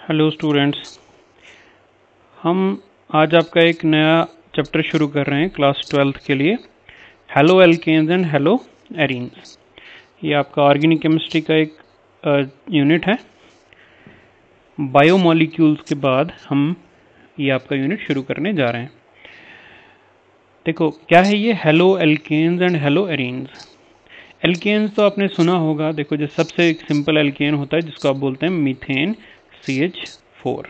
Hello students, हम आज आपका एक नया चैप्टर शुरू कर रहे हैं क्लास 12th के लिए। Haloalkanes and haloarenes. ये आपका ऑर्गेनिक केमिस्ट्री का एक यूनिट है। बायोमॉलिक्यूल्स के बाद हम ये आपका यूनिट शुरू करने जा रहे हैं। देखो क्या है ये haloalkanes and haloarenes. Alkanes तो आपने सुना होगा। देखो जो सबसे एक सिंपल एल्केन होता है जिसको आप बोलते हैं methane CH4।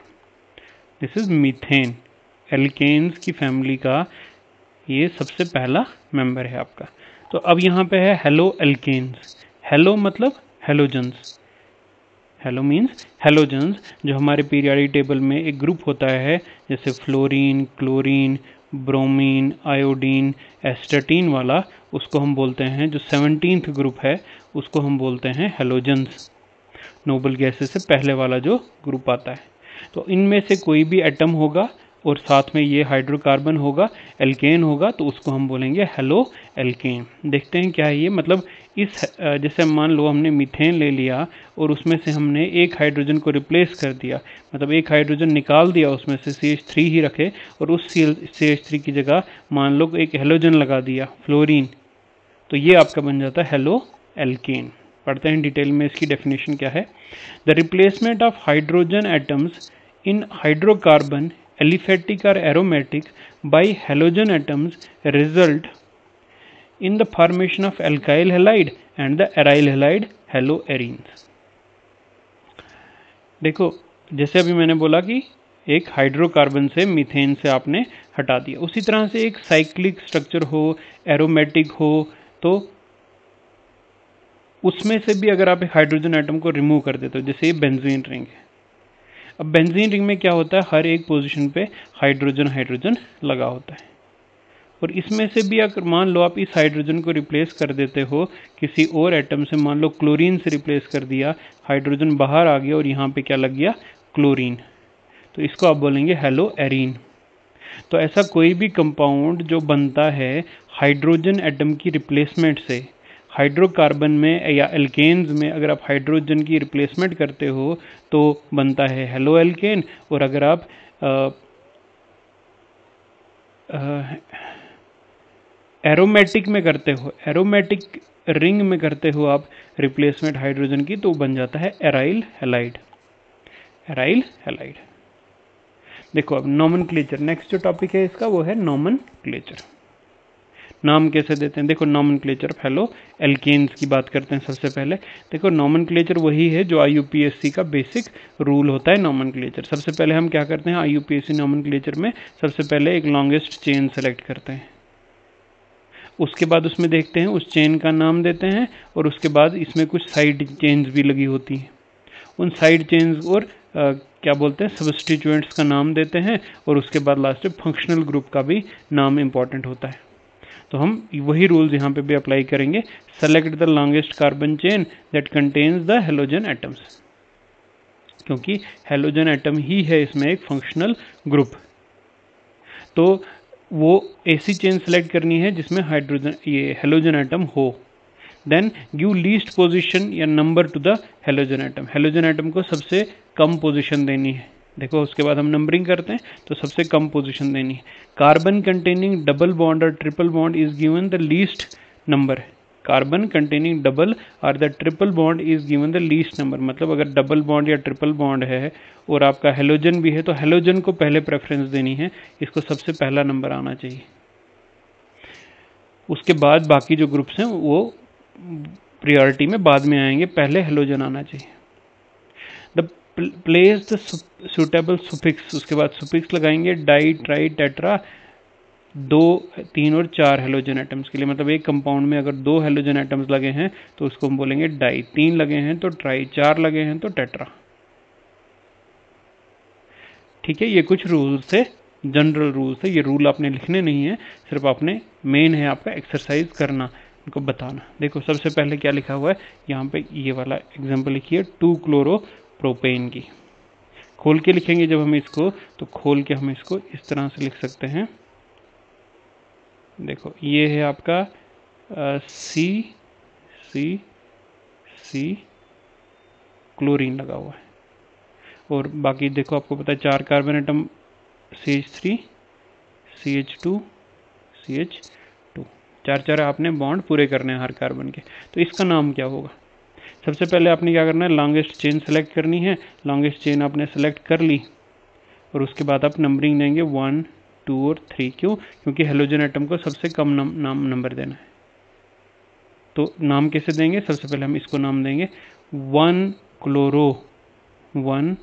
This is methane. Alkanes की फैमिली का ये सबसे पहला मेंबर है आपका। तो अब यहाँ पे है हेलो एल्केन्स। हेलो मतलब हेलोजन्स। हेलो मीन्स हेलोजन्स, जो हमारे पीरियोडिक टेबल में एक ग्रुप होता है, जैसे फ्लोरीन, क्लोरीन, ब्रोमीन, आयोडीन, एस्टेटीन वाला, उसको हम बोलते हैं, जो 17th ग्रुप है उसको हम बोलते हैं हेलोजन्स। नोबल गैसेस से पहले वाला जो ग्रुप आता है। तो इनमें से कोई भी एटम होगा और साथ में ये हाइड्रोकार्बन होगा, एल्केन होगा, तो उसको हम बोलेंगे हेलो एल्केन। देखते हैं क्या है ये। मतलब इस जैसे मान लो हमने मीथेन ले लिया और उसमें से हमने एक हाइड्रोजन को रिप्लेस कर दिया, मतलब एक हाइड्रोजन निकाल दिया, उसमें से CH3 ही रखे और उस CH3 की जगह मान लो एक हेलोजन लगा दिया, फ्लोरीन, तो ये आपका बन जाता है हेलो एल्केन। पढ़ते हैं डिटेल में इसकी डेफिनेशन क्या है। The replacement of hydrogen atoms in hydrocarbon aliphatic और aromatic by halogen atoms result in the formation of alkyl halide and the aryl halide haloarenes। देखो जैसे अभी मैंने बोला कि एक हाइड्रोकार्बन से मीथेन से आपने हटा दिया, उसी तरह से एक साइक्लिक स्ट्रक्चर हो, एरोमेटिक हो, तो उसमें से भी अगर आप एक हाइड्रोजन एटम को रिमूव कर देते हो, जैसे ये बेंजीन रिंग है। अब बेंजीन रिंग में क्या होता है, हर एक पोजीशन पे हाइड्रोजन हाइड्रोजन लगा होता है, और इसमें से भी अगर मान लो आप इस हाइड्रोजन को रिप्लेस कर देते हो किसी और एटम से, मान लो क्लोरीन से रिप्लेस कर दिया, हाइड्रोजन बाहर आ गया और यहाँ पे क्या लग गया, क्लोरीन, तो इसको आप बोलेंगे हेलो एरीन। तो ऐसा कोई भी कंपाउंड जो बनता है हाइड्रोजन एटम की रिप्लेसमेंट से, हाइड्रोकार्बन में या एल्केन्स में अगर आप हाइड्रोजन की रिप्लेसमेंट करते हो तो बनता है हेलो एल्केन। और अगर आप एरोमेटिक में करते हो, एरोमेटिक रिंग में करते हो आप रिप्लेसमेंट हाइड्रोजन की, तो बन जाता है एराइल हैलाइड। Aryl halide. देखो अब नॉमेनक्लेचर, नेक्स्ट जो टॉपिक है इसका वो है नॉमेनक्लेचर। नाम कैसे देते हैं, देखो नॉमेनक्लेचर ऑफ हेलो एल्केन्स की बात करते हैं सबसे पहले। देखो नॉमेनक्लेचर वही है जो IUPAC का बेसिक रूल होता है नॉमेनक्लेचर। सबसे पहले हम क्या करते हैं IUPAC नॉमेनक्लेचर में, सबसे पहले एक लॉन्गेस्ट चेन सेलेक्ट करते हैं, उसके बाद उसमें देखते हैं उस चेन का नाम देते हैं, और उसके बाद इसमें कुछ साइड चेन्स भी लगी होती हैं, उन साइड चेन्स और क्या बोलते हैं सब्स्टिट्यूएंट्स का नाम देते हैं, और उसके बाद लास्ट में फंक्शनल ग्रुप का भी नाम इंपॉर्टेंट होता है। तो हम वही रूल्स यहाँ पे भी अप्लाई करेंगे। Select the longest carbon chain that contains the halogen atoms, क्योंकि हेलोजन एटम ही है इसमें एक फंक्शनल ग्रुप। तो वो ऐसी चेन सेलेक्ट करनी है जिसमें हाइड्रोजन ये हेलोजन एटम हो। देन गिव लीस्ट पोजीशन या number two the halogen atom. Halogen atom को सबसे कम पोजीशन देनी है। देखो उसके बाद हम नंबरिंग करते हैं तो सबसे कम पोजीशन देनी है। कार्बन कंटेनिंग डबल बॉन्ड और triple bond is given the least number. Carbon containing double और the triple bond is given the least number. मतलब अगर डबल बॉन्ड या ट्रिपल बॉन्ड है और आपका हेलोजन भी है तो हेलोजन को पहले प्रेफरेंस देनी है, इसको सबसे पहला नंबर आना चाहिए। उसके बाद बाकी जो ग्रुप्स हैं वो प्रियोरिटी में बाद में आएंगे, पहले हेलोजन आना चाहिए। The place the suitable suffix, उसके बाद सुफिक्स लगाएंगे डाई, ट्राई, टेट्रा, 2, 3 और 4 हेलोजन एटम्स के लिए। मतलब एक कंपाउंड में अगर 2 हेलोजन एटम्स लगे हैं तो उसको हम बोलेंगे डाई, 3 लगे हैं तो ट्राई, 4 लगे हैं तो टेट्रा। ठीक है, ये कुछ रूल्स थे, जनरल रूल्स थे। ये रूल आपने लिखने नहीं है, सिर्फ आपने मेन है आपका एक्सरसाइज करना, इनको बताना। देखो सबसे पहले क्या लिखा हुआ है यहाँ पे, ये वाला एग्जांपल लिखिए 2 क्लोरोप्रोपेन की। खोल के लिखेंगे जब हम इसको, तो खोल के हम इसको इस तरह से लिख सकते हैं। देखो ये है आपका सी सी सी क्लोरीन लगा हुआ है, और बाकी देखो आपको पता है 4 carbon atom CH3 CH2 CH2, 4 आपने बॉन्ड पूरे करने हैं हर कार्बन के। तो इसका नाम क्या होगा? सबसे पहले आपने क्या करना है, लॉन्गेस्ट चेन सेलेक्ट करनी है। लॉन्गेस्ट चेन आपने सेलेक्ट कर ली और उसके बाद आप नंबरिंग देंगे 1 2 और 3। क्यों? क्योंकि हेलोजन एटम को सबसे कम नंबर देना है। तो नाम कैसे देंगे? सबसे पहले हम इसको नाम देंगे 1 क्लोरो। 1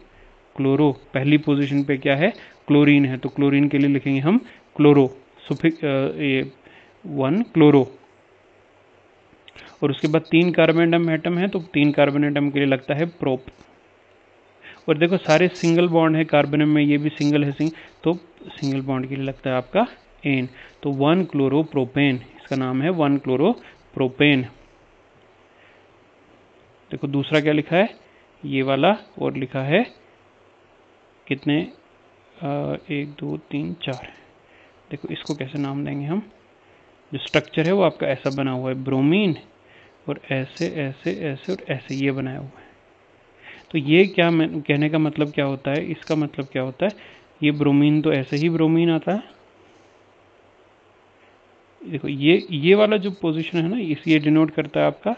क्लोरो, पहली पोजीशन पे क्या है? क्लोरीन है, तो क्लोरीन के लिए लिखेंगे हम क्लोरो, सुफिक्स ये 1 क्लोरो। और उसके बाद 3 कार्बन एटम है, तो 3 कार्बन एटम के लिए लगता है प्रोप। और देखो सारे सिंगल बॉन्ड है कार्बन में, ये भी सिंगल है, तो सिंगल बॉन्ड के लिए लगता है आपका एन। तो 1 क्लोरो प्रोपेन, इसका नाम है 1 क्लोरो प्रोपेन। देखो दूसरा क्या लिखा है, ये वाला, और लिखा है कितने 1 2 3 4। देखो इसको कैसे नाम देंगे हम? जो स्ट्रक्चर है वो आपका ऐसा बना हुआ है, ब्रोमीन, और ऐसे ऐसे ऐसे और ऐसे ये बनाया हुआ है। तो ये क्या कहने का मतलब क्या होता है? इसका मतलब क्या होता है, ये ब्रोमीन तो ऐसे ही ब्रोमीन आता है। देखो ये वाला जो पोजीशन है ना, ये डिनोट करता है आपका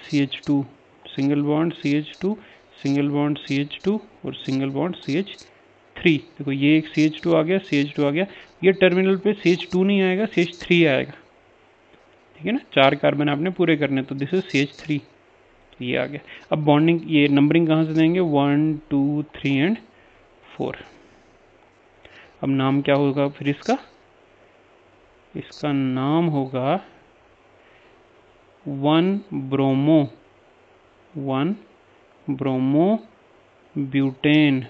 CH2, single bond CH2, single bond CH2 और सिंगल बॉन्ड CH3। देखो ये एक CH2 आ गया, CH2 आ गया, ये टर्मिनल पे CH2 नहीं आएगा, CH3 आएगा, ठीक है ना। 4 कार्बन आपने पूरे करने, तो दिस इज CH3, तो ये आ गया। अब बॉन्डिंग, ये नंबरिंग कहाँ से देंगे? 1 2 3 एंड 4। अब नाम क्या होगा फिर इसका? इसका नाम होगा 1 ब्रोमो, 1 ब्रोमो ब्यूटेन।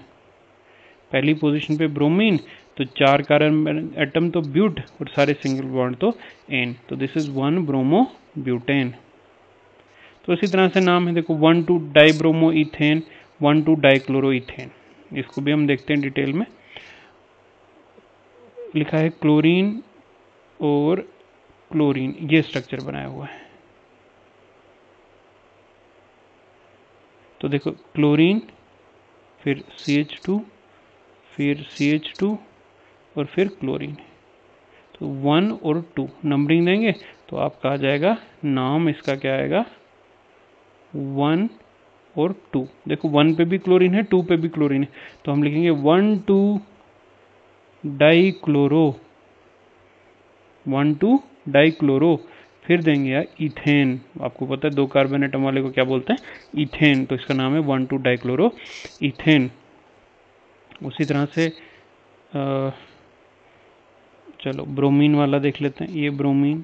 पहली पोजीशन पे ब्रोमीन, तो 4 कार्बन एटम तो ब्यूट और सारे सिंगल बॉन्ड तो एन, तो दिस इज 1 ब्रोमो ब्यूटेन। तो इसी तरह से नाम है, देखो 1 2 डाइब्रोमो इथेन, 1 2 डाइक्लोरो इथेन। इसको भी हम देखते हैं डिटेल में। लिखा है क्लोरीन और क्लोरीन, ये स्ट्रक्चर बनाया हुआ है। तो देखो क्लोरीन, फिर CH2, फिर CH2 और फिर क्लोरीन। तो 1 और 2 नंबरिंग देंगे तो आपका आ जाएगा नाम, इसका क्या आएगा? 1 और 2। देखो 1 पे भी क्लोरीन है, 2 पे भी क्लोरीन है, तो हम लिखेंगे 1 2 डाइक्लोरो, 1 2 डाइक्लोरो। फिर देंगे यार इथेन, आपको पता है 2 कार्बन एटम वाले को क्या बोलते हैं? इथेन, तो इसका नाम है 1 2 डाइक्लोरो इथेन। उसी तरह से चलो ब्रोमीन वाला देख लेते हैं, ये ब्रोमीन,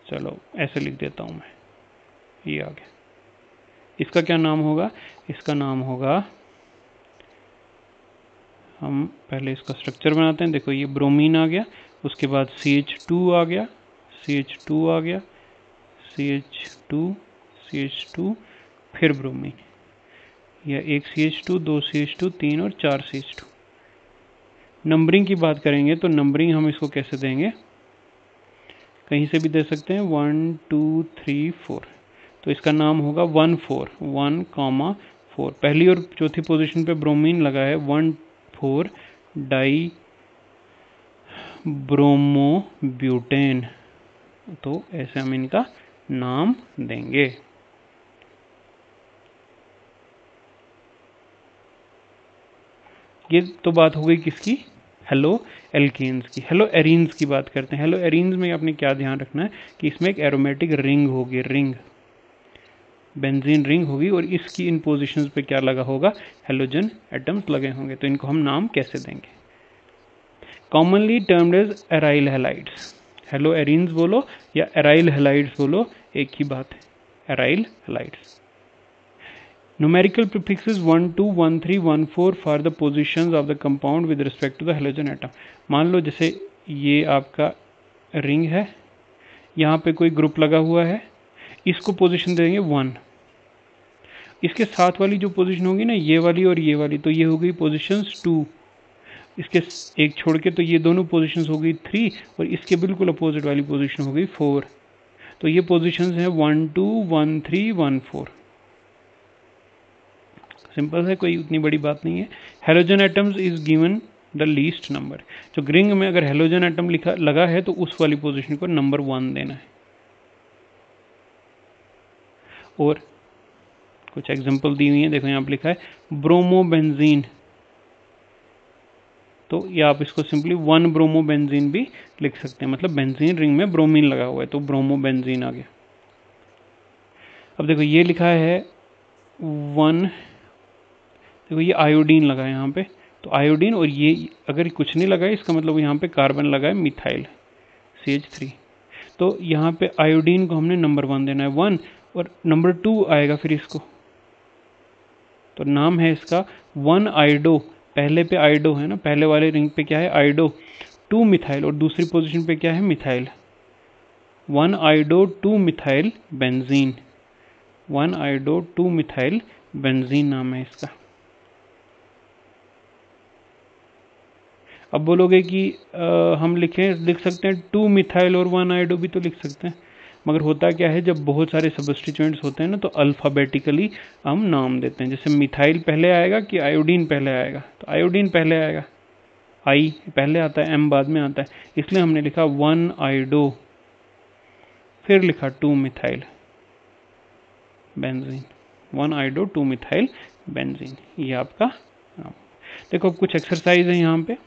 चलो ऐसे लिख देता हूं मैं, ये आ गया। इसका क्या नाम होगा? इसका नाम होगा, हम पहले इसका स्ट्रक्चर बनाते हैं। देखो ये ब्रोमीन आ गया, उसके बाद CH2 आ गया, CH2 आ गया, CH2 CH2, फिर ब्रोमीन, या एक CH2, 2 CH2, 3 और 4 CH2। नंबरिंग की बात करेंगे तो नंबरिंग हम इसको कैसे देंगे? कहीं से भी दे सकते हैं, 1 2 3 4। तो इसका नाम होगा 1 4, 1 4। पहली और चौथी पोजीशन पे ब्रोमीन लगा है, 1 4 डाई ब्रोमो ब्यूटेन, तो ऐसे हम इनका नाम देंगे। ये तो बात हो गई किसकी? हेलो एल्केन्स की। हेलो एरीन्स की बात करते हैं। हेलो एरीन्स में आपने क्या ध्यान रखना है कि इसमें एक एरोमेटिक रिंग होगी, रिंग, बेंजीन रिंग होगी, और इसकी इन पोजीशंस पे क्या लगा होगा? हेलोजन एटम्स लगे होंगे। तो इनको हम नाम कैसे देंगे? Commonly termed as aryl halides. Haloarenes बोलो या एराइल हैलाइड्स बोलो, एक ही बात है, aryl halides. Numerical prefixes 1 2 1 3 1 4 for the positions of the compound with respect to the halogen atom। मान लो जैसे ये आपका रिंग है, यहाँ पे कोई ग्रुप लगा हुआ है, इसको पोजीशन देंगे 1। इसके साथ वाली जो पोजीशन होगी ना, ये वाली और ये वाली, तो ये हो गई पोजीशंस 2। इसके एक छोड़ के तो ये दोनों पोजीशंस हो गई 3, और इसके बिल्कुल अपोजिट वाली पोजीशन हो गई 4। तो ये पोजीशंस हैं 1 2 1 3 1 4। सिंपल है, कोई उतनी बड़ी बात नहीं है। Halogen atoms is given the least number. जो रिंग में अगर हेलोजन एटम लिखा लगा है तो उस वाली पोजीशन को नंबर 1 देना है। और कुछ एग्जांपल दी हुई है, देखो यहाँ पे लिखा है ब्रोमोबेंजीन, तो ये आप इसको सिंपली 1 ब्रोमोबेंजीन भी लिख सकते हैं, मतलब बेंजीन रिंग में ब्रोमीन लगा हुआ है तो ब्रोमोबेंजीन आ गया। अब देखो ये लिखा है 1, देखो ये आयोडीन लगा है यहाँ पे, तो आयोडीन, और ये अगर कुछ नहीं लगा है इसका मतलब यहाँ पे कार्बन लगा है मिथाइल CH3, तो यहाँ पे आयोडीन को हमने नंबर 1 देना है 1, और नंबर 2 आएगा फिर इसको, तो नाम है इसका 1 आइडो, पहले पे आइडो है ना, पहले वाले रिंग पे क्या है आइडो, 2 मिथाइल, और दूसरी पोजीशन पे क्या है methyl, 1 आइडो 2 methyl benzene, 1 आइडो 2 methyl benzene नाम है इसका। अब बोलोगे कि हम लिख सकते हैं 2 मिथाइल और 1 आइडो भी तो लिख सकते हैं, मगर होता क्या है जब बहुत सारे सबस्टिट्यूएंट्स होते हैं ना तो अल्फ़ाबेटिकली हम नाम देते हैं, जैसे मिथाइल पहले आएगा कि आयोडीन पहले आएगा, तो आयोडीन पहले आएगा, आई पहले आता है, एम बाद में आता है, इसलिए हमने लिखा 1 आइडो, फिर लिखा 2 मिथाइल बेंजीन, 1 आइडो 2 मिथाइल बेंजीन, ये आपका नाम। देखो कुछ एक्सरसाइज है यहाँ पे,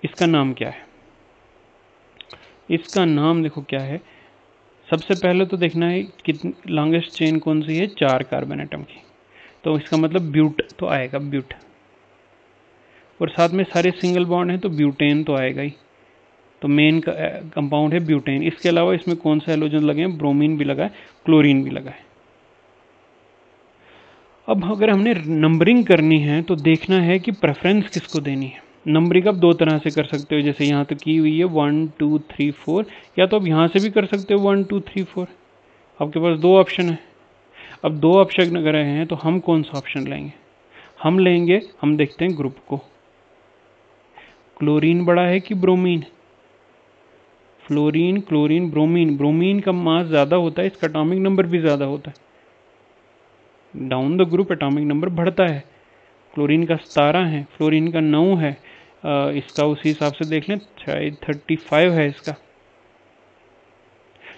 इसका नाम क्या है, इसका नाम देखो क्या है, सबसे पहले तो देखना है कितनी लॉन्गेस्ट चेन कौन सी है, 4 कार्बन एटम की, तो इसका मतलब ब्यूट तो आएगा ब्यूट, और साथ में सारे सिंगल बॉन्ड है तो ब्यूटेन तो आएगा ही, तो मेन कंपाउंड है ब्यूटेन। इसके अलावा इसमें कौन सा हेलोजन लगे हैं, ब्रोमीन भी लगा है, क्लोरीन भी लगा है। अब अगर हमने नंबरिंग करनी है तो देखना है कि प्रेफरेंस किसको देनी है। नंबरिंग आप 2 तरह से कर सकते हो, जैसे यहाँ तो की हुई है 1 2 3 4, या तो आप यहाँ से भी कर सकते हो 1 2 3 4, आपके पास 2 ऑप्शन है। अब 2 ऑप्शन अगर हैं तो हम कौन सा ऑप्शन लेंगे, हम देखते हैं ग्रुप को, क्लोरीन बड़ा है कि bromine, fluorine chlorine bromine, bromine का मास ज़्यादा होता है, इसका एटॉमिक नंबर भी ज़्यादा होता है, down the group atomic number बढ़ता है। क्लोरीन का 17 है, फ्लोरीन का 9 है, इसका उसी हिसाब से देख लें शायद 35 है इसका,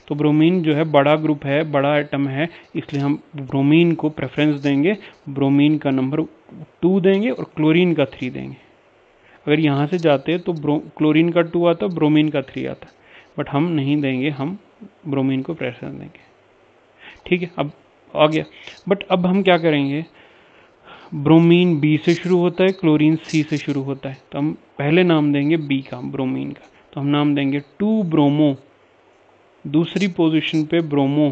तो ब्रोमीन जो है बड़ा ग्रुप है, बड़ा एटम है, इसलिए हम ब्रोमीन को प्रेफरेंस देंगे, ब्रोमीन का नंबर 2 देंगे और क्लोरीन का 3 देंगे। अगर यहाँ से जाते हैं तो क्लोरीन का 2 आता, ब्रोमीन का 3 आता, बट हम नहीं देंगे, हम ब्रोमीन को प्रेफरेंस देंगे। ठीक है, अब आ गया, बट अब हम क्या करेंगे, ब्रोमीन बी से शुरू होता है, क्लोरीन सी से शुरू होता है, तो हम पहले नाम देंगे बी का, ब्रोमीन का, तो हम नाम देंगे 2 ब्रोमो, दूसरी पोजीशन पे ब्रोमो,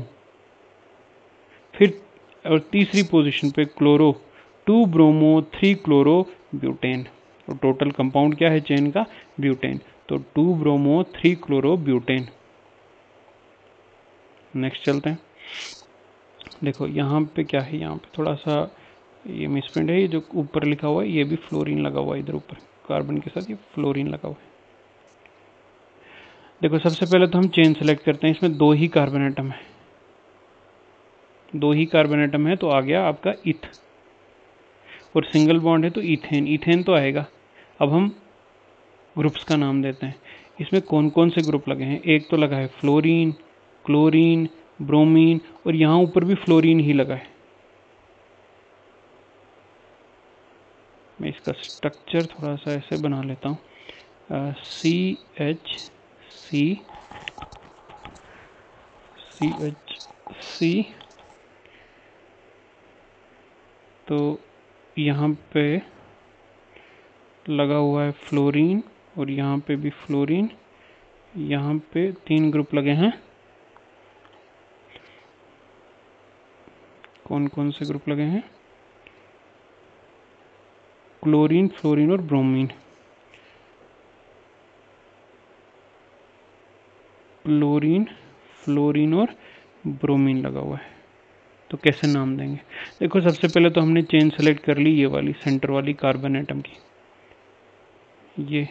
फिर और तीसरी पोजीशन पे क्लोरो, 2 ब्रोमो 3 क्लोरो ब्यूटेन, और टोटल कंपाउंड क्या है चेन का, ब्यूटेन, तो 2 ब्रोमो 3 क्लोरो ब्यूटेन। नेक्स्ट चलते हैं, देखो यहाँ पे क्या है, यहाँ पे थोड़ा सा ये मिसप्रिंट है, ये जो ऊपर लिखा हुआ है ये भी फ्लोरीन लगा हुआ है, इधर ऊपर कार्बन के साथ ये फ्लोरीन लगा हुआ है। देखो सबसे पहले तो हम चेन सेलेक्ट करते हैं, इसमें 2 ही कार्बन एटम है, 2 ही कार्बन एटम है, तो आ गया आपका इथ, और सिंगल बॉन्ड है तो इथेन, इथेन तो आएगा। अब हम ग्रुप्स का नाम देते हैं, इसमें कौन कौन से ग्रुप लगे हैं, एक तो लगा है फ्लोरीन, क्लोरीन, ब्रोमीन, और यहाँ ऊपर भी फ्लोरीन ही लगा है। मैं इसका स्ट्रक्चर थोड़ा सा ऐसे बना लेता हूँ, CH तो यहाँ पे लगा हुआ है फ्लोरीन, और यहाँ पे भी फ्लोरीन, यहाँ पे 3 ग्रुप लगे हैं, कौन कौन से ग्रुप लगे हैं, क्लोरीन, फ्लोरीन और ब्रोमीन, क्लोरीन, फ्लोरीन और ब्रोमीन लगा हुआ है। तो कैसे नाम देंगे, देखो सबसे पहले तो हमने चेन सेलेक्ट कर ली, ये वाली सेंटर वाली कार्बन एटम की, ये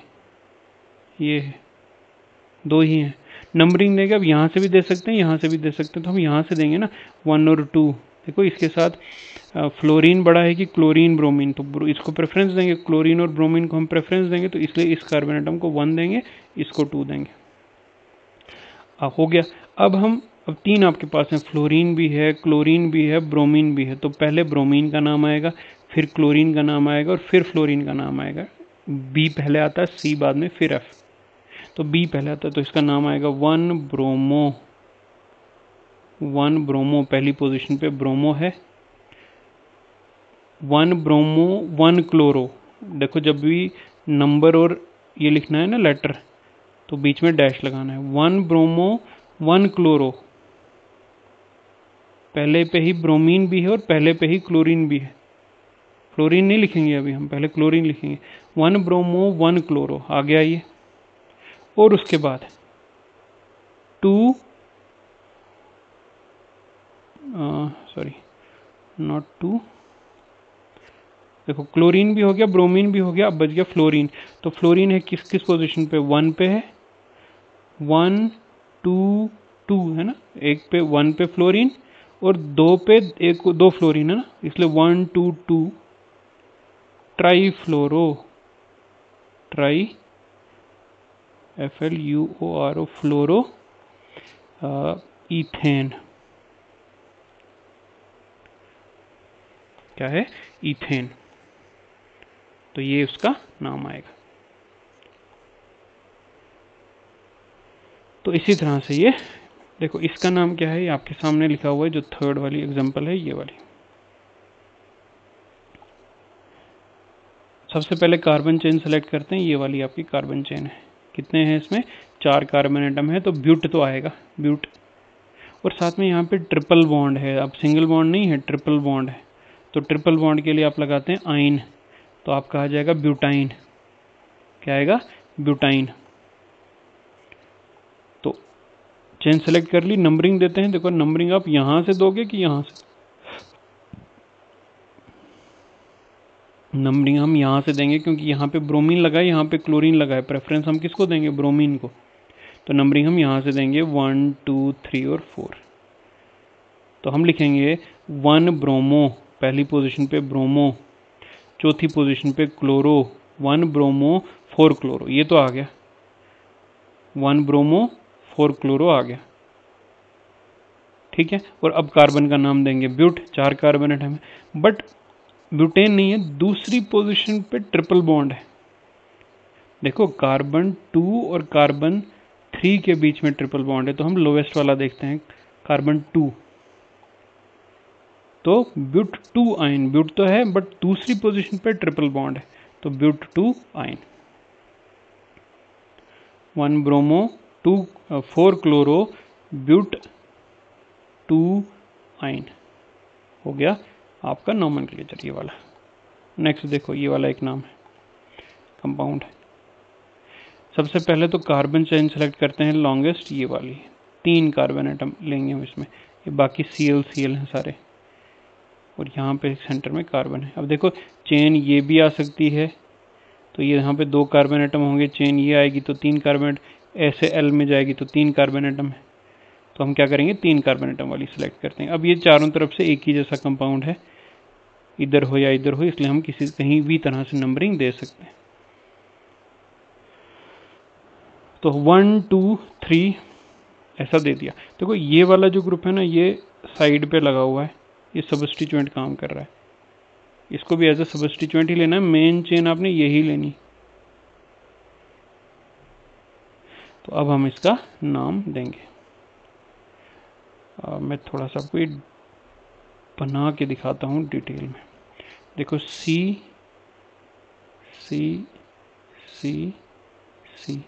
है, 2 ही हैं। नंबरिंग देंगे, अब यहाँ से भी दे सकते हैं, यहाँ से भी दे सकते हैं, तो हम यहाँ से देंगे ना 1 और 2, देखो इसके साथ फ्लोरीन बड़ा है कि क्लोरीन ब्रोमीन, तो इसको प्रेफरेंस देंगे, क्लोरीन और ब्रोमीन को हम प्रेफरेंस देंगे, तो इसलिए इस कार्बन एटम को 1 देंगे, इसको 2 देंगे। हो गया। अब 3 आपके पास है, फ्लोरीन भी है, क्लोरीन भी है, ब्रोमीन भी है, तो पहले ब्रोमीन का नाम आएगा, फिर क्लोरीन का नाम आएगा और फिर फ्लोरीन का नाम आएगा। बी पहले आता है, सी बाद में, फिर एफ। तो बी पहले आता है, तो इसका नाम आएगा 1 ब्रोमो। 1 ब्रोमो पहली पोजीशन पे ब्रोमो है। 1 ब्रोमो 1 क्लोरो। देखो जब भी नंबर और ये लिखना है ना लेटर, तो बीच में डैश लगाना है। 1 ब्रोमो 1 क्लोरो, पहले पे ही ब्रोमीन भी है और पहले पे ही क्लोरीन भी है। फ्लोरीन नहीं लिखेंगे अभी हम, पहले क्लोरीन लिखेंगे। 1 ब्रोमो 1 क्लोरो आ गया ये। और उसके बाद 2 सॉरी नॉट 2, देखो क्लोरीन भी हो गया, ब्रोमीन भी हो गया, अब बच गया फ्लोरीन। तो फ्लोरीन है किस किस पोजीशन पे, 1 पे है, 1 2 2 है ना, एक पे 1 पे फ्लोरीन और 2 पे एक 2 फ्लोरीन है ना, इसलिए 1 2 2 ट्राई फ्लोरो, ट्राई FLUORO फ्लोरो इथेन। क्या है, इथेन। तो ये उसका नाम आएगा। तो इसी तरह से ये देखो, इसका नाम क्या है, ये आपके सामने लिखा हुआ है, जो थर्ड वाली एग्जांपल है ये वाली। सबसे पहले कार्बन चेन सेलेक्ट करते हैं, ये वाली आपकी कार्बन चेन है। कितने हैं इसमें, 4 कार्बन एटम है, तो ब्यूट तो आएगा, ब्यूट। और साथ में यहाँ पे ट्रिपल बॉन्ड है, अब सिंगल बॉन्ड नहीं है, ट्रिपल बॉन्ड है। तो ट्रिपल बॉन्ड के लिए आप लगाते हैं आइन, तो आपका आ जाएगा ब्यूटाइन। क्या आएगा, ब्यूटाइन। तो चेन सेलेक्ट कर ली, नंबरिंग देते हैं। देखो नंबरिंग आप यहां से दोगे कि यहां से, नंबरिंग हम यहां से देंगे, क्योंकि यहाँ पे ब्रोमीन लगा है, यहाँ पे क्लोरीन लगा है, प्रेफरेंस हम किसको देंगे, ब्रोमीन को। तो नंबरिंग हम यहां से देंगे 1 2 3 और 4। तो हम लिखेंगे 1 ब्रोमो, पहली पोजीशन पे ब्रोमो, चौथी पोजीशन पे क्लोरो, 1 ब्रोमो 4 क्लोरो, ये तो आ गया, 1 ब्रोमो 4 क्लोरो आ गया। ठीक है। और अब कार्बन का नाम देंगे ब्यूट, 4 कार्बन एटम है, बट ब्यूटेन नहीं है, दूसरी पोजीशन पे ट्रिपल बॉन्ड है। देखो कार्बन 2 और कार्बन 3 के बीच में ट्रिपल बॉन्ड है, तो हम लोवेस्ट वाला देखते हैं, कार्बन 2। तो ब्यूट 2 आइन, ब्यूट तो है बट दूसरी पोजीशन पे ट्रिपल बॉन्ड है, तो ब्यूट 2 आइन। 1 ब्रोमो 2 4 क्लोरो ब्यूट 2 आइन हो गया आपका नोमेनक्लेचर ये वाला। नेक्स्ट देखो, ये वाला एक नाम है, कंपाउंड है। सबसे पहले तो कार्बन चेन सेलेक्ट करते हैं, लॉन्गेस्ट ये वाली, 3 कार्बन एटम लेंगे हम इसमें, ये बाकी CL हैं सारे, और यहाँ पे सेंटर में कार्बन है। अब देखो चेन ये भी आ सकती है, तो ये यहाँ पे 2 कार्बन एटम होंगे, चेन ये आएगी तो 3 कार्बन, ऐसे L में जाएगी तो 3 कार्बन एटम है, तो हम क्या करेंगे, 3 कार्बन एटम वाली सिलेक्ट करते हैं। अब ये चारों तरफ से एक ही जैसा कंपाउंड है, इधर हो या इधर हो, इसलिए हम कहीं भी तरह से नंबरिंग दे सकते हैं। तो 1 2 3 ऐसा दे दिया। देखो ये वाला जो ग्रुप है ना, ये साइड पे लगा हुआ है, ये सबस्टिट्यूएंट काम कर रहा है, इसको भी एज ए सबस्टिट्यूएंट ही लेना है, मेन चेन आपने यही लेनी। तो अब हम इसका नाम देंगे। मैं थोड़ा सा आपको बना के दिखाता हूँ डिटेल में। देखो सी सी सी सी,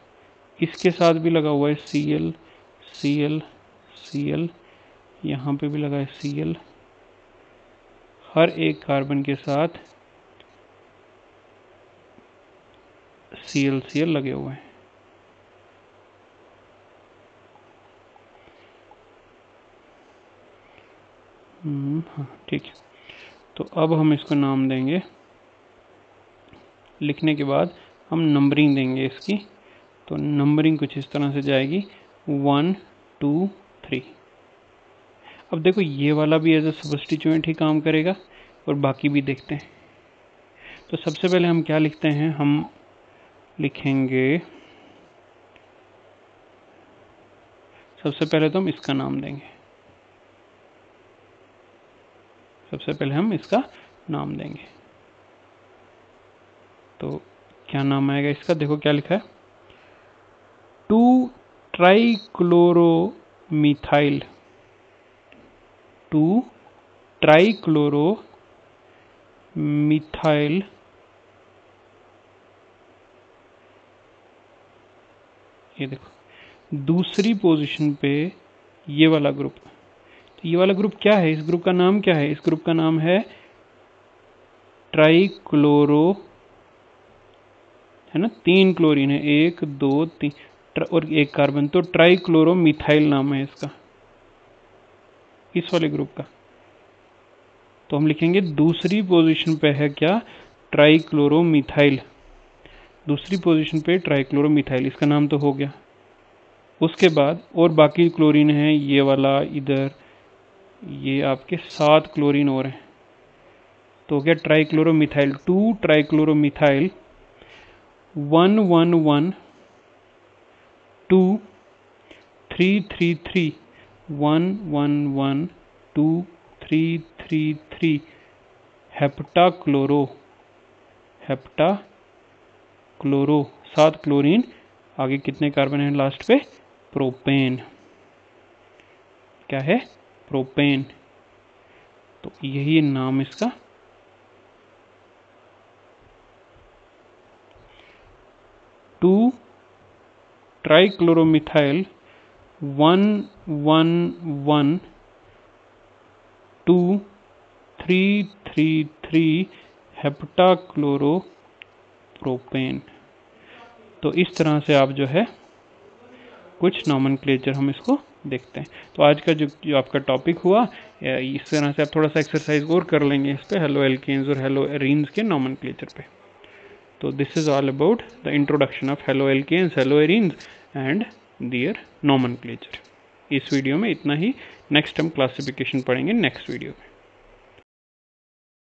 इसके साथ भी लगा हुआ है Cl Cl Cl, यहाँ पे भी लगा है Cl, हर एक कार्बन के साथ Cl लगे हुए हैं। हाँ ठीक है। तो अब हम इसको नाम देंगे, लिखने के बाद हम नंबरिंग देंगे इसकी। तो नंबरिंग कुछ इस तरह से जाएगी 1 2 3। अब देखो ये वाला भी एज ए सबस्टिट्यूएंट ही काम करेगा, और बाकी भी देखते हैं। तो सबसे पहले हम क्या लिखते हैं, हम लिखेंगे, सबसे पहले तो हम इसका नाम देंगे, सबसे पहले हम इसका नाम देंगे। तो क्या नाम आएगा इसका, देखो क्या लिखा है, 2-ट्राइक्लोरोमीथाइल, 2-ट्राइक्लोरोमीथाइल ये देखो दूसरी पोजीशन पे ये वाला ग्रुप। तो ये वाला ग्रुप क्या है, इस ग्रुप का नाम क्या है, इस ग्रुप का नाम है ट्राइक्लोरो, है ना, 3 क्लोरीन है, 1 2 3 और 1 कार्बन, तो ट्राइक्लोरोमीथाइल नाम है इसका, इस वाले ग्रुप का। तो हम लिखेंगे दूसरी पोजीशन पे है क्या, ट्राइक्लोरोमीथाइल, दूसरी पोजीशन पे ट्राइक्लोरोमीथाइल, इसका नाम तो हो गया। उसके बाद और बाकी क्लोरीन है, ये वाला इधर, ये आपके 7 क्लोरीन और हैं। तो हो गया ट्राइक्लोरोमीथाइल, 2 ट्राइक्लोरोमीथाइल 111 2 333 111 2 333 हेप्टाक्लोरो, हेप्टाक्लोरो 7 क्लोरीन, आगे कितने कार्बन हैं लास्ट पे, प्रोपेन, क्या है, प्रोपेन। तो यही नाम इसका, 2 ट्राइक्लोरोमीथाइल 111 2 333 हेप्टाक्लोरो प्रोपेन। तो इस तरह से आप जो है कुछ नॉमेनक्लेचर हम इसको देखते हैं। तो आज का जो आपका टॉपिक हुआ, इस तरह से आप थोड़ा सा एक्सरसाइज और कर लेंगे इस पे, हेलो एल्केन्स और हेलो एरीन्स के नॉमेनक्लेचर पे। तो this is all about the introduction of haloalkanes, haloarenes and their nomenclature. इस वीडियो में इतना ही, नेक्स्ट हम क्लासिफिकेशन पढ़ेंगे नेक्स्ट वीडियो में।